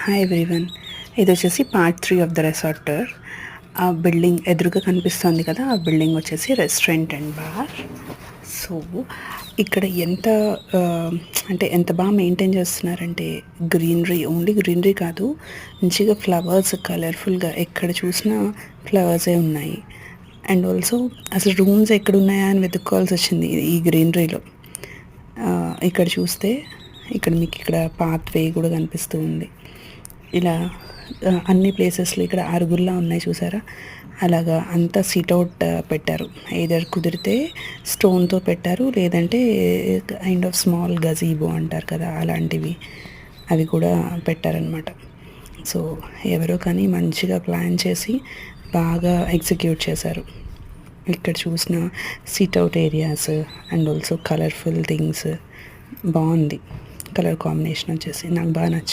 Hi everyone, ఇది వచ్చేసి part 3 of the రెసార్టర్. ఆ బిల్డింగ్ ఎదురుగా కనిపిస్తుంది కదా, ఆ బిల్డింగ్ వచ్చేసి రెస్టారెంట్ అండ్ బార్. సో ఇక్కడ ఎంత బాగా మెయింటైన్ చేస్తున్నారంటే గ్రీనరీ, ఓన్లీ గ్రీనరీ కాదు, మంచిగా ఫ్లవర్స్ కలర్ఫుల్గా ఎక్కడ చూసినా ఫ్లవర్సే ఉన్నాయి. అండ్ ఆల్సో అసలు రూమ్స్ ఎక్కడ ఉన్నాయా అని వెతుక్కోవాల్సి వచ్చింది ఈ గ్రీనరీలో. ఇక్కడ చూస్తే మీకు ఇక్కడ పాత్ వే కూడా కనిపిస్తూ ఉంది. ఇలా అన్ని ప్లేసెస్లో ఇక్కడ అరుగుల్లా ఉన్నాయి చూసారా, అలాగా అంతా సిట్అవుట్ పెట్టారు. ఏదర్ కుదిరితే స్టోన్తో పెట్టారు, లేదంటే కైండ్ ఆఫ్ స్మాల్ గజీబో అంటారు కదా, అలాంటివి అవి కూడా పెట్టారనమాట. సో ఎవరో కానీ మంచిగా ప్లాన్ చేసి బాగా ఎగ్జిక్యూట్ చేశారు. ఇక్కడ చూసిన sit-out areas and also colourful things బాగుంది. కలర్ కాంబినేషన్ వచ్చేసి నాకు బాగా నచ్చింది.